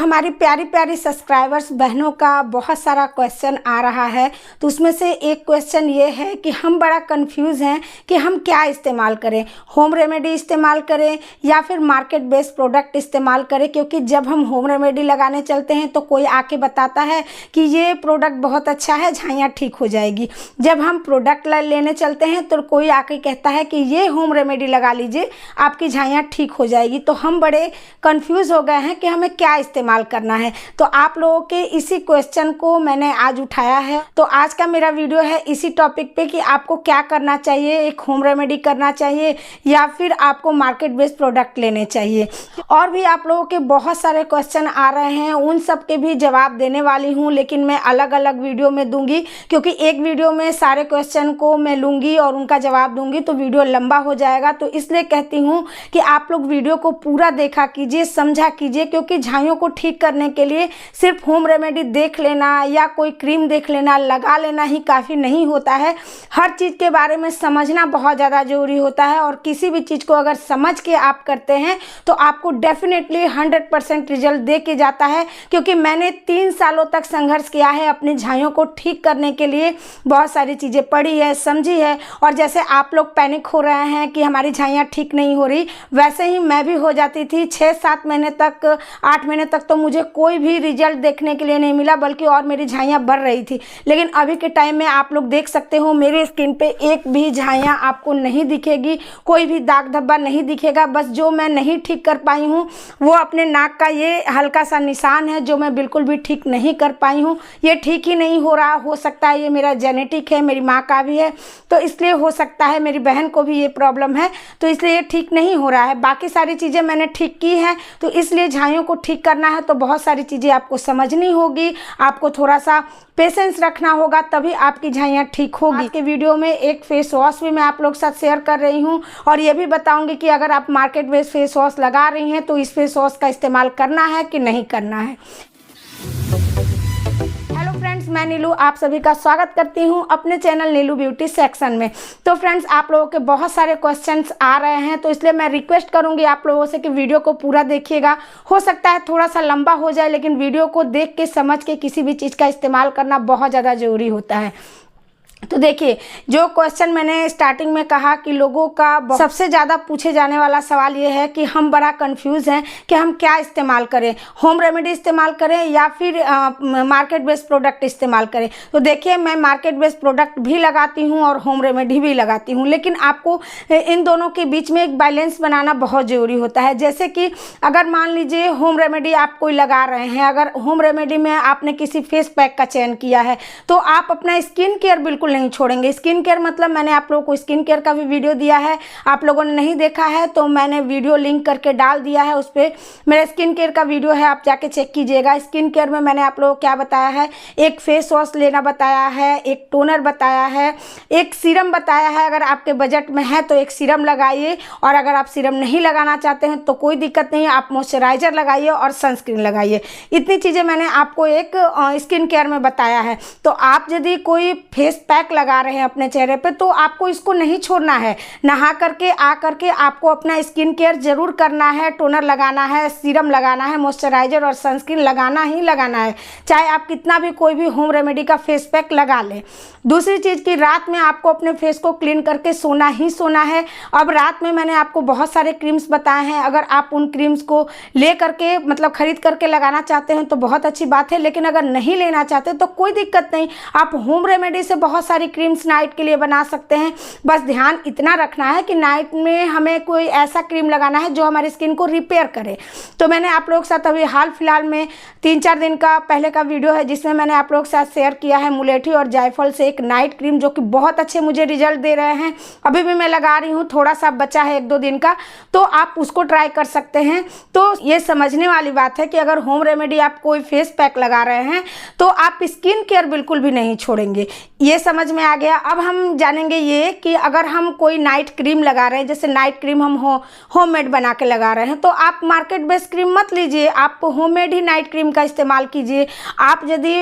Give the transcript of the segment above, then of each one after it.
हमारी प्यारी प्यारी सब्सक्राइबर्स बहनों का बहुत सारा क्वेश्चन आ रहा है। तो उसमें से एक क्वेश्चन ये है कि हम बड़ा कंफ्यूज हैं कि हम क्या इस्तेमाल करें, होम रेमेडी इस्तेमाल करें या फिर मार्केट बेस्ड प्रोडक्ट इस्तेमाल करें। क्योंकि जब हम होम रेमेडी लगाने चलते हैं तो कोई आके बताता है कि ये प्रोडक्ट बहुत अच्छा है, झाइयाँ ठीक हो जाएगी। जब हम प्रोडक्ट लेने चलते हैं तो कोई आके कहता है कि ये होम रेमेडी लगा लीजिए, आपकी झाइयाँ ठीक हो जाएगी। तो हम बड़े कंफ्यूज हो गए हैं कि हमें क्या इस्तेमाल करना है। तो आप लोगों के इसी क्वेश्चन को मैंने आज उठाया है। तो आज का मेरा वीडियो है इसी टॉपिक पे कि आपको क्या करना चाहिए, एक होम रेमेडी करना चाहिए या फिर आपको मार्केट बेस्ड प्रोडक्ट लेने चाहिए। और भी आप लोगों के बहुत सारे क्वेश्चन आ रहे हैं, उन सब के भी जवाब देने वाली हूँ, लेकिन मैं अलग अलग वीडियो में दूंगी। क्योंकि एक वीडियो में सारे क्वेश्चन को मैं लूँगी और उनका जवाब दूंगी तो वीडियो लंबा हो जाएगा। तो इसलिए कहती हूँ कि आप लोग वीडियो को पूरा देखा कीजिए, समझा कीजिए। क्योंकि झाइयों को ठीक करने के लिए सिर्फ होम रेमेडी देख लेना या कोई क्रीम देख लेना, लगा लेना ही काफ़ी नहीं होता है। हर चीज़ के बारे में समझना बहुत ज़्यादा ज़रूरी होता है। और किसी भी चीज़ को अगर समझ के आप करते हैं तो आपको डेफिनेटली 100% रिजल्ट दे के जाता है। क्योंकि मैंने 3 सालों तक संघर्ष किया है अपनी झाइयों को ठीक करने के लिए, बहुत सारी चीज़ें पढ़ी है, समझी है। और जैसे आप लोग पैनिक हो रहे हैं कि हमारी झाइयाँ ठीक नहीं हो रही, वैसे ही मैं भी हो जाती थी। 6-7 महीने तक, 8 महीने तक तो मुझे कोई भी रिजल्ट देखने के लिए नहीं मिला, बल्कि और मेरी झाइयाँ बढ़ रही थी। लेकिन अभी के टाइम में आप लोग देख सकते हो मेरी स्किन पे एक भी झाइयाँ आपको नहीं दिखेगी, कोई भी दाग धब्बा नहीं दिखेगा। बस जो मैं नहीं ठीक कर पाई हूँ वो अपने नाक का ये हल्का सा निशान है, जो मैं बिल्कुल भी ठीक नहीं कर पाई हूँ। ये ठीक ही नहीं हो रहा। हो सकता है ये मेरा जेनेटिक है, मेरी माँ का भी है, तो इसलिए हो सकता है मेरी बहन को भी ये प्रॉब्लम है, तो इसलिए ये ठीक नहीं हो रहा है। बाकी सारी चीज़ें मैंने ठीक की हैं। तो इसलिए झाइयों को ठीक करना है तो बहुत सारी चीज़ें आपको समझनी होगी, आपको थोड़ा सा पेशेंस रखना होगा, तभी आपकी झाइयाँ ठीक होगी। आज के वीडियो में एक फेस वॉश भी मैं आप लोग के साथ शेयर कर रही हूँ और ये भी बताऊंगी कि अगर आप मार्केट बेस्ड फेस वॉश लगा रही हैं तो इस फेस वॉश का इस्तेमाल करना है कि नहीं करना है। हेलो फ्रेंड्स, मैं नीलू आप सभी का स्वागत करती हूं अपने चैनल नीलू ब्यूटी सेक्शन में। तो फ्रेंड्स, आप लोगों के बहुत सारे क्वेश्चंस आ रहे हैं, तो इसलिए मैं रिक्वेस्ट करूंगी आप लोगों से कि वीडियो को पूरा देखिएगा। हो सकता है थोड़ा सा लंबा हो जाए, लेकिन वीडियो को देख के समझ के किसी भी चीज़ का इस्तेमाल करना बहुत ज़्यादा ज़रूरी होता है। तो देखिए, जो क्वेश्चन मैंने स्टार्टिंग में कहा कि लोगों का सबसे ज़्यादा पूछे जाने वाला सवाल ये है कि हम बड़ा कंफ्यूज हैं कि हम क्या इस्तेमाल करें, होम रेमेडी इस्तेमाल करें या फिर मार्केट बेस्ड प्रोडक्ट इस्तेमाल करें। तो देखिए, मैं मार्केट बेस्ड प्रोडक्ट भी लगाती हूँ और होम रेमेडी भी लगाती हूँ, लेकिन आपको इन दोनों के बीच में एक बैलेंस बनाना बहुत ज़रूरी होता है। जैसे कि अगर मान लीजिए होम रेमेडी आप कोई लगा रहे हैं, अगर होम रेमेडी में आपने किसी फेस पैक का चयन किया है तो आप अपना स्किन केयर बिल्कुल नहीं छोड़ेंगे। स्किन केयर मतलब मैंने आप लोगों को स्किन केयर का भी वीडियो दिया है, आप लोगों ने नहीं देखा है तो मैंने वीडियो लिंक करके डाल दिया है, उस पर मेरा स्किन केयर का वीडियो है, आप जाके चेक कीजिएगा। स्किन केयर में मैंने आप लोगों को क्या बताया है, एक फेस वॉश लेना बताया है, एक टोनर बताया है, एक सीरम बताया है। अगर आपके बजट में है तो एक सीरम लगाइए, और अगर आप सीरम नहीं लगाना चाहते हैं तो कोई दिक्कत नहीं है, आप मॉइस्चराइजर लगाइए और सनस्क्रीन लगाइए। इतनी चीज़ें मैंने आपको एक स्किन केयर में बताया है। तो आप यदि कोई फेस पैक लगा रहे हैं अपने चेहरे पे तो आपको इसको नहीं छोड़ना है। नहा करके आ करके आपको अपना स्किन केयर जरूर करना है, टोनर लगाना है, सीरम लगाना है, मॉइस्चराइजर और सनस्क्रीन लगाना ही लगाना है, चाहे आप कितना भी कोई भी होम रेमेडी का फेस पैक लगा लें। दूसरी चीज़ की रात में आपको अपने फेस को क्लीन करके सोना ही सोना है। अब रात में मैंने आपको बहुत सारे क्रीम्स बताए हैं, अगर आप उन क्रीम्स को ले करके मतलब खरीद करके लगाना चाहते हैं तो बहुत अच्छी बात है, लेकिन अगर नहीं लेना चाहते तो कोई दिक्कत नहीं, आप होम रेमेडी से बहुत सारी क्रीम्स नाइट के लिए बना सकते हैं। बस ध्यान इतना रखना है कि नाइट में हमें कोई ऐसा क्रीम लगाना है जो हमारी स्किन को रिपेयर करे। तो मैंने आप लोगों के साथ अभी हाल फिलहाल में 3-4 दिन का पहले का वीडियो है जिसमें मैंने आप लोगों के साथ शेयर किया है मुलेठी और जायफल से एक नाइट क्रीम, जो कि बहुत अच्छे मुझे रिजल्ट दे रहे हैं। अभी भी मैं लगा रही हूँ, थोड़ा सा बचा है 1-2 दिन का, तो आप उसको ट्राई कर सकते हैं। तो ये समझने वाली बात है कि अगर होम रेमेडी आप कोई फेस पैक लगा रहे हैं तो आप स्किन केयर बिल्कुल भी नहीं छोड़ेंगे। ये समझ समझ में आ गया। अब हम जानेंगे ये कि अगर हम कोई नाइट क्रीम लगा रहे हैं, जैसे नाइट क्रीम हम होममेड बना के लगा रहे हैं, तो आप मार्केट बेस्ड क्रीम मत लीजिए, आप होममेड ही नाइट क्रीम का इस्तेमाल कीजिए। आप यदि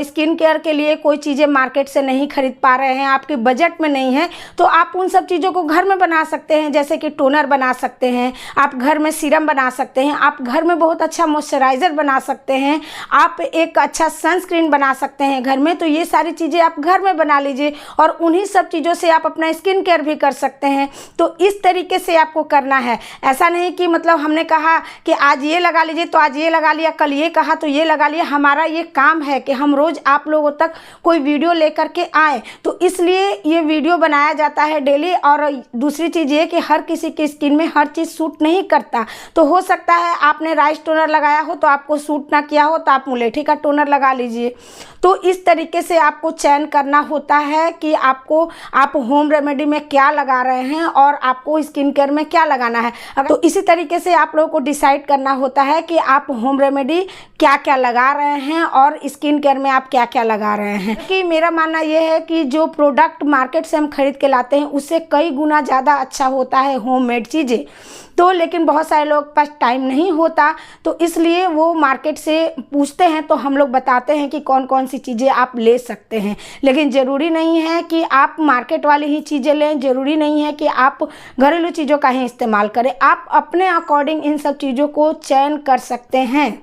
स्किन केयर के लिए कोई चीज़ें मार्केट से नहीं खरीद पा रहे हैं, आपके बजट में नहीं है, तो आप उन सब चीज़ों को घर में बना सकते हैं। जैसे कि टोनर बना सकते हैं, आप घर में सीरम बना सकते हैं, आप घर में बहुत अच्छा मॉइस्चराइज़र बना सकते हैं, आप एक अच्छा सनस्क्रीन बना सकते हैं घर में। तो ये सारी चीज़ें आप घर में बना लीजिए और उन्हीं सब चीज़ों से आप अपना स्किन केयर भी कर सकते हैं। तो इस तरीके से आपको करना है। ऐसा नहीं कि मतलब हमने कहा कि आज ये लगा लीजिए तो आज ये लगा लिया, कल ये कहा तो ये लगा लिया। हमारा ये काम है कि हम रोज़ आप लोगों तक कोई वीडियो लेकर के आएँ, तो इसलिए ये वीडियो बनाया जाता है डेली। और दूसरी चीज़ ये कि हर किसी की स्किन में हर चीज़ सूट नहीं करता। तो हो सकता है आपने राइस टोनर लगाया हो तो आपको सूट ना किया हो, तो आप मुलेठी का टोनर लगा लीजिए। तो इस तरीके से आपको चयन करना होता है कि आप होम रेमेडी में क्या लगा रहे हैं और आपको स्किन केयर में क्या लगाना है। तो इसी तरीके से आप लोगों को डिसाइड करना होता है कि आप होम रेमेडी क्या क्या लगा रहे हैं और स्किन केयर में आप क्या क्या लगा रहे हैं। कि मेरा मानना यह है कि जो प्रोडक्ट मार्केट से हम खरीद के लाते हैं उससे कई गुना ज़्यादा अच्छा होता है होममेड चीज़ें। तो लेकिन बहुत सारे लोग पास टाइम नहीं होता, तो इसलिए वो मार्केट से पूछते हैं, तो हम लोग बताते हैं कि कौन कौन सी चीज़ें आप ले सकते हैं। लेकिन ज़रूरी नहीं है कि आप मार्केट वाली ही चीज़ें लें, ज़रूरी नहीं है कि आप घरेलू चीज़ों का ही इस्तेमाल करें। आप अपने अकॉर्डिंग इन सब चीज़ों को चयन कर सकते हैं।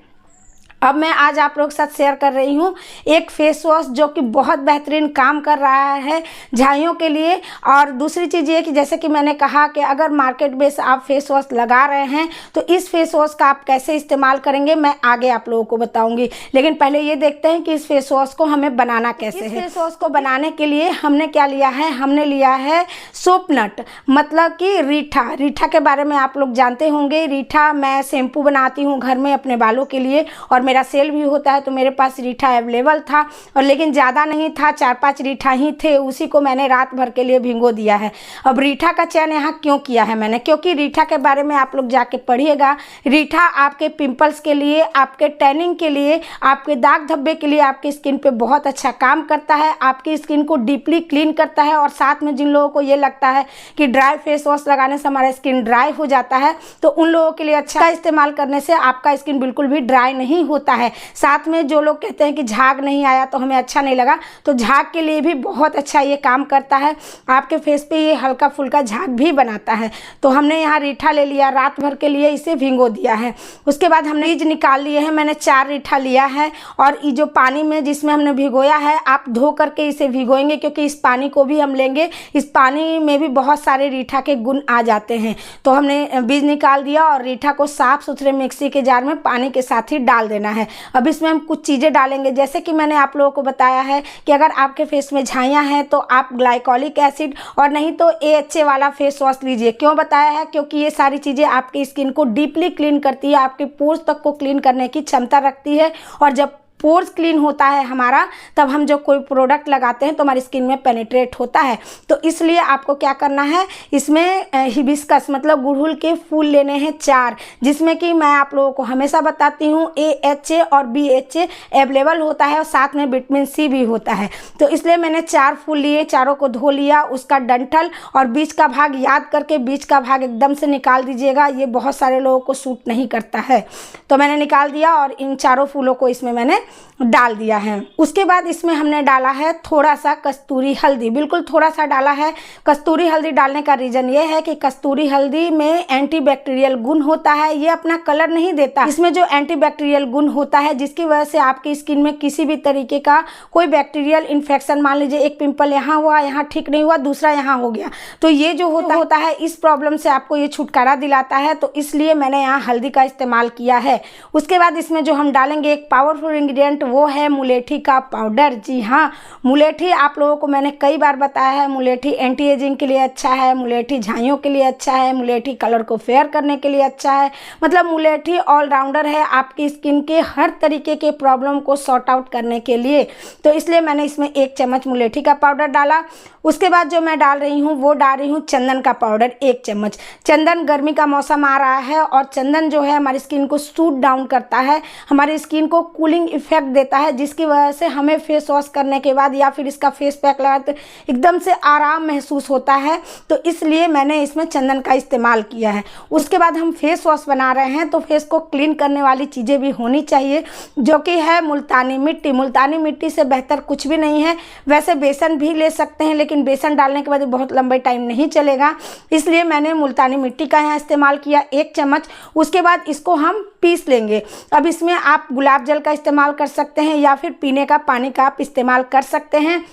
अब मैं आज आप लोग के साथ शेयर कर रही हूँ एक फेस वॉश जो कि बहुत बेहतरीन काम कर रहा है झाइयों के लिए। और दूसरी चीज़ ये कि जैसे कि मैंने कहा कि अगर मार्केट बेस आप फेस वॉश लगा रहे हैं तो इस फेस वॉश का आप कैसे इस्तेमाल करेंगे मैं आगे आप लोगों को बताऊंगी। लेकिन पहले ये देखते हैं कि इस फेस वॉश को हमें बनाना कैसे है। फेस वॉश को बनाने के लिए हमने क्या लिया है, हमने लिया है सोप नट, मतलब कि रीठा। रीठा के बारे में आप लोग जानते होंगे। रीठा मैं शैम्पू बनाती हूँ घर में अपने बालों के लिए और मेरा सेल भी होता है, तो मेरे पास रीठा अवेलेबल था और लेकिन ज़्यादा नहीं था, 4-5 रीठा ही थे। उसी को मैंने रात भर के लिए भिगो दिया है। अब रीठा का चयन यहाँ क्यों किया है मैंने, क्योंकि रीठा के बारे में आप लोग जाके पढ़िएगा। रीठा आपके पिंपल्स के लिए, आपके टैनिंग के लिए, आपके दाग धब्बे के लिए, आपकी स्किन पे बहुत अच्छा काम करता है। आपकी स्किन को डीपली क्लीन करता है। और साथ में जिन लोगों को ये लगता है कि ड्राई फेस वॉश लगाने से हमारा स्किन ड्राई हो जाता है, तो उन लोगों के लिए अच्छा इस्तेमाल करने से आपका स्किन बिल्कुल भी ड्राई नहीं होता है। साथ में जो लोग कहते हैं कि झाग नहीं आया तो हमें अच्छा नहीं लगा, तो झाग के लिए भी बहुत अच्छा ये काम करता है। आपके फेस पे ये हल्का फुल्का झाग भी बनाता है। तो हमने यहाँ रीठा ले लिया, रात भर के लिए इसे भिगो दिया है। उसके बाद हमने बीज निकाल लिए हैं। मैंने 4 रीठा लिया है और ये जो पानी में जिसमें हमने भिगोया है, आप धो करके इसे भिगोएंगे, क्योंकि इस पानी को भी हम लेंगे। इस पानी में भी बहुत सारे रीठा के गुण आ जाते हैं। तो हमने बीज निकाल दिया और रीठा को साफ सुथरे मिक्सी के जार में पानी के साथ ही डाल देना है। अब इसमें हम कुछ चीज़ें डालेंगे, जैसे कि मैंने आप लोगों को बताया है कि अगर आपके फेस में झाइयाँ हैं तो आप ग्लाइकोलिक एसिड और नहीं तो AHA वाला फेस वॉश लीजिए। क्यों बताया है, क्योंकि ये सारी चीज़ें आपकी स्किन को डीपली क्लीन करती है, आपके पोर्स तक को क्लीन करने की क्षमता रखती है। और जब पोर्स क्लीन होता है हमारा, तब हम जो कोई प्रोडक्ट लगाते हैं तो हमारी स्किन में पेनिट्रेट होता है। तो इसलिए आपको क्या करना है, इसमें हिबिस्कस मतलब गुड़हल के फूल लेने हैं 4, जिसमें कि मैं आप लोगों को हमेशा बताती हूँ AHA और BHA अवेलेबल होता है और साथ में विटामिन C भी होता है। तो इसलिए मैंने 4 फूल लिए, चारों को धो लिया। उसका डंठल और बीच का भाग याद करके बीच का भाग एकदम से निकाल दीजिएगा, ये बहुत सारे लोगों को सूट नहीं करता है। तो मैंने निकाल दिया और इन चारों फूलों को इसमें मैंने डाल दिया है। उसके बाद इसमें हमने डाला है थोड़ा सा कस्तूरी हल्दी, बिल्कुल थोड़ा सा डाला है। कस्तूरी हल्दी डालने का रीज़न ये है कि कस्तूरी हल्दी में एंटीबैक्टीरियल गुण होता है। ये अपना कलर नहीं देता, इसमें जो एंटीबैक्टीरियल गुण होता है जिसकी वजह से आपकी स्किन में किसी भी तरीके का कोई बैक्टीरियल इन्फेक्शन, मान लीजिए एक पिंपल यहाँ हुआ, यहाँ ठीक नहीं हुआ, दूसरा यहाँ हो गया, तो ये जो होता है इस प्रॉब्लम से आपको ये छुटकारा दिलाता है। तो इसलिए मैंने यहाँ हल्दी का इस्तेमाल किया है। उसके बाद इसमें जो हम डालेंगे एक पावरफुल इंग्रेडिएंट, वो है मुलेठी का पाउडर। जी हाँ, मुलेठी आप लोगों को मैंने कई बार बताया है, मुलेठी एंटी एजिंग के लिए अच्छा है, मुलेठी झाइयों के लिए अच्छा है, मुलेठी कलर को फेयर करने के लिए अच्छा है। मतलब मुलेठी ऑलराउंडर है आपकी स्किन के हर तरीके के प्रॉब्लम को सॉर्ट आउट करने के लिए। तो इसलिए मैंने इसमें 1 चम्मच मुलेठी का पाउडर डाला। उसके बाद जो मैं डाल रही हूँ वो डाल रही हूँ चंदन का पाउडर 1 चम्मच। चंदन, गर्मी का मौसम आ रहा है और चंदन जो है हमारी स्किन को सूट डाउन करता है, हमारी स्किन को कूलिंग इफेक्ट देता है, जिसकी वजह से हमें फेस वॉश करने के बाद या फिर इसका फेस पैक लगाते एकदम से आराम महसूस होता है। तो इसलिए मैंने इसमें चंदन का इस्तेमाल किया है। उसके बाद हम फेस वॉश बना रहे हैं तो फेस को क्लीन करने वाली चीज़ें भी होनी चाहिए, जो कि है मुल्तानी मिट्टी। मुल्तानी मिट्टी से बेहतर कुछ भी नहीं है। वैसे बेसन भी ले सकते हैं, लेकिन बेसन डालने के बाद बहुत लंबे टाइम नहीं चलेगा, इसलिए मैंने मुल्तानी मिट्टी का यहाँ इस्तेमाल किया 1 चम्मच। उसके बाद इसको हम पीस लेंगे। अब इसमें आप गुलाब जल का इस्तेमाल कर सकते हैं या फिर पीने का पानी का आप इस्तेमाल कर सकते हैं।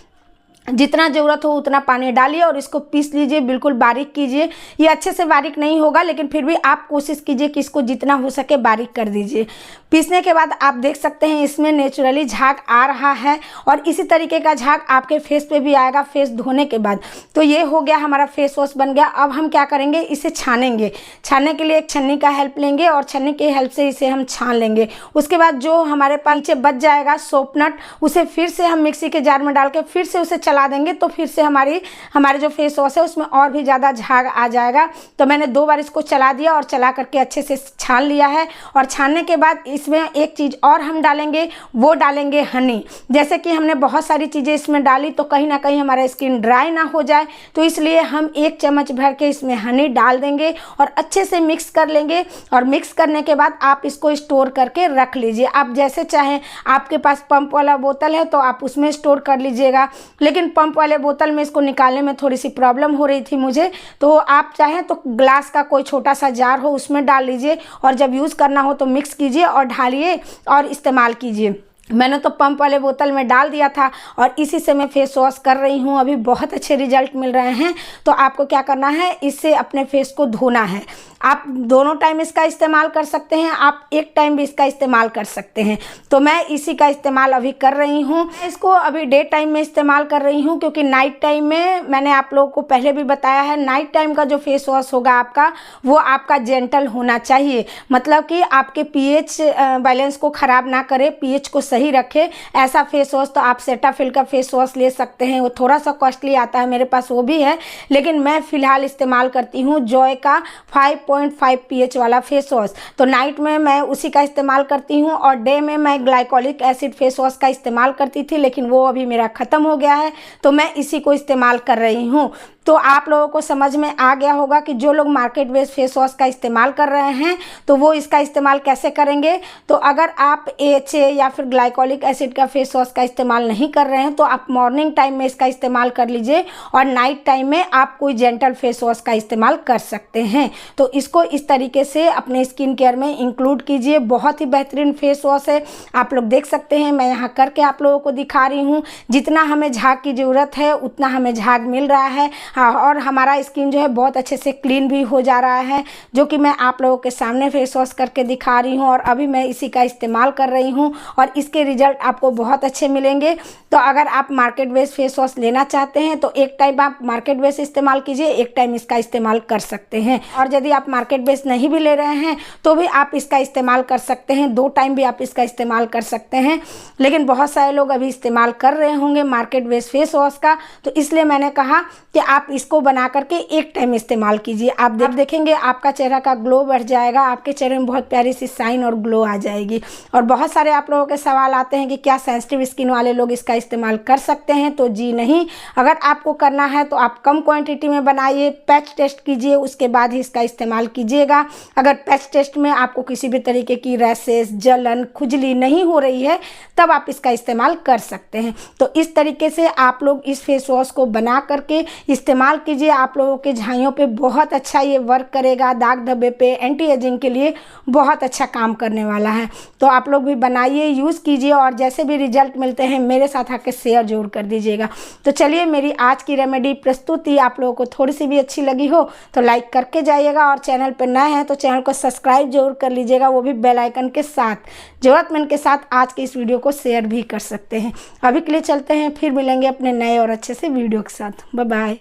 जितना ज़रूरत हो उतना पानी डालिए और इसको पीस लीजिए, बिल्कुल बारीक कीजिए। ये अच्छे से बारीक नहीं होगा, लेकिन फिर भी आप कोशिश कीजिए कि इसको जितना हो सके बारीक कर दीजिए। पीसने के बाद आप देख सकते हैं इसमें नेचुरली झाग आ रहा है और इसी तरीके का झाग आपके फेस पे भी आएगा फेस धोने के बाद। तो ये हो गया, हमारा फेस वॉश बन गया। अब हम क्या करेंगे, इसे छानेंगे। छानने के लिए एक छन्नी का हेल्प लेंगे और छन्नी की हेल्प से इसे हम छान लेंगे। उसके बाद जो हमारे पास नीचे बच जाएगा सोप नट, उसे फिर से हम मिक्सी के जार में डाल के फिर से उसे चला देंगे, तो फिर से हमारे जो फेस वॉश है उसमें और भी ज़्यादा झाग आ जाएगा। तो मैंने 2 बार इसको चला दिया और चला करके अच्छे से छान लिया है। और छानने के बाद इसमें एक चीज़ और हम डालेंगे, वो डालेंगे हनी। जैसे कि हमने बहुत सारी चीज़ें इसमें डाली तो कहीं ना कहीं हमारा स्किन ड्राई ना हो जाए, तो इसलिए हम 1 चम्मच भर के इसमें हनी डाल देंगे और अच्छे से मिक्स कर लेंगे। और मिक्स करने के बाद आप इसको स्टोर करके रख लीजिए। आप जैसे चाहें, आपके पास पंप वाला बोतल है तो आप उसमें स्टोर कर लीजिएगा, लेकिन पंप वाले बोतल में इसको निकालने में थोड़ी सी प्रॉब्लम हो रही थी मुझे, तो आप चाहें तो ग्लास का कोई छोटा सा जार हो उसमें डाल लीजिए और जब यूज़ करना हो तो मिक्स कीजिए और ढालिए और इस्तेमाल कीजिए। मैंने तो पंप वाले बोतल में डाल दिया था और इसी से मैं फेस वॉश कर रही हूँ। अभी बहुत अच्छे रिजल्ट मिल रहे हैं। तो आपको क्या करना है, इससे अपने फेस को धोना है। आप दोनों टाइम इसका इस्तेमाल कर सकते हैं, आप एक टाइम भी इसका इस्तेमाल कर सकते हैं। तो मैं इसी का इस्तेमाल अभी कर रही हूँ। इसको अभी डे टाइम में इस्तेमाल कर रही हूँ, क्योंकि नाइट टाइम में मैंने आप लोगों को पहले भी बताया है, नाइट टाइम का जो फेस वॉश होगा आपका, वो आपका जेंटल होना चाहिए। मतलब कि आपके पीएच बैलेंस को ख़राब ना करे, पीएच को सही रखे। ऐसा फेस वॉश तो आप सेटाफिल का फेस वॉश ले सकते हैं, वो थोड़ा सा कॉस्टली आता है, मेरे पास वो भी है, लेकिन मैं फ़िलहाल इस्तेमाल करती हूँ जॉय का 5.5 pH वाला फेस वॉश। तो नाइट में मैं उसी का इस्तेमाल करती हूँ और डे में मैं ग्लाइकोलिक एसिड फेस वॉश का इस्तेमाल करती थी, लेकिन वो अभी मेरा ख़त्म हो गया है, तो मैं इसी को इस्तेमाल कर रही हूँ। तो आप लोगों को समझ में आ गया होगा कि जो लोग मार्केट बेस्ड फेस वॉश का इस्तेमाल कर रहे हैं तो वो इसका इस्तेमाल कैसे करेंगे। तो अगर आप AHA या फिर ग्लाइकोलिक एसिड का फेस वॉश का इस्तेमाल नहीं कर रहे हैं तो आप मॉर्निंग टाइम में इसका इस्तेमाल कर लीजिए और नाइट टाइम में आप कोई जेंटल फेस वॉश का इस्तेमाल कर सकते हैं। तो इसको इस तरीके से अपने स्किन केयर में इंक्लूड कीजिए। बहुत ही बेहतरीन फेस वॉश है, आप लोग देख सकते हैं। मैं यहाँ करके आप लोगों को दिखा रही हूँ। जितना हमें झाग की ज़रूरत है उतना हमें झाग मिल रहा है। हाँ, और हमारा स्किन जो है बहुत अच्छे से क्लीन भी हो जा रहा है, जो कि मैं आप लोगों के सामने फेस वॉश करके दिखा रही हूँ और अभी मैं इसी का इस्तेमाल कर रही हूँ और इसके रिजल्ट आपको बहुत अच्छे मिलेंगे। तो अगर आप मार्केट बेस्ड फेस वॉश लेना चाहते हैं तो एक टाइम आप मार्केट बेस्ड इस्तेमाल कीजिए, एक टाइम इसका इस्तेमाल कर सकते हैं। और यदि आप मार्केट बेस्ड नहीं भी ले रहे हैं तो भी आप इसका इस्तेमाल कर सकते हैं, 2 टाइम भी आप इसका इस्तेमाल कर सकते हैं। लेकिन बहुत सारे लोग अभी इस्तेमाल कर रहे होंगे मार्केट बेस्ड फेस वॉश का, तो इसलिए मैंने कहा कि आप इसको बना करके एक टाइम इस्तेमाल कीजिए। आप देखेंगे आपका चेहरा का ग्लो बढ़ जाएगा, आपके चेहरे में बहुत प्यारी सी शाइन और ग्लो आ जाएगी। और बहुत सारे आप लोगों के सवाल आते हैं कि क्या सेंसिटिव स्किन वाले लोग इसका इस्तेमाल कर सकते हैं। तो जी नहीं, अगर आपको करना है तो आप कम क्वांटिटी में बनाइए, पैच टेस्ट कीजिए, उसके बाद ही इसका इस्तेमाल कीजिएगा। अगर पैच टेस्ट में आपको किसी भी तरीके की रैशेस, जलन, खुजली नहीं हो रही है तब आप इसका इस्तेमाल कर सकते हैं। तो इस तरीके से आप लोग इस फेस वॉश को बना करके इस्तेमाल कीजिए। आप लोगों के झाइयों पे बहुत अच्छा ये वर्क करेगा, दाग धब्बे पे, एंटी एजिंग के लिए बहुत अच्छा काम करने वाला है। तो आप लोग भी बनाइए, यूज़ कीजिए और जैसे भी रिजल्ट मिलते हैं मेरे साथ आके शेयर जरूर कर दीजिएगा। तो चलिए, मेरी आज की रेमेडी प्रस्तुति आप लोगों को थोड़ी सी भी अच्छी लगी हो तो लाइक करके जाइएगा और चैनल पर नए हैं तो चैनल को सब्सक्राइब जरूर कर लीजिएगा, वो भी बेल आइकन के साथ। ज़रूरतमंद के साथ आज के इस वीडियो को शेयर भी कर सकते हैं। अभी के लिए चलते हैं, फिर मिलेंगे अपने नए और अच्छे से वीडियो के साथ। Bye bye.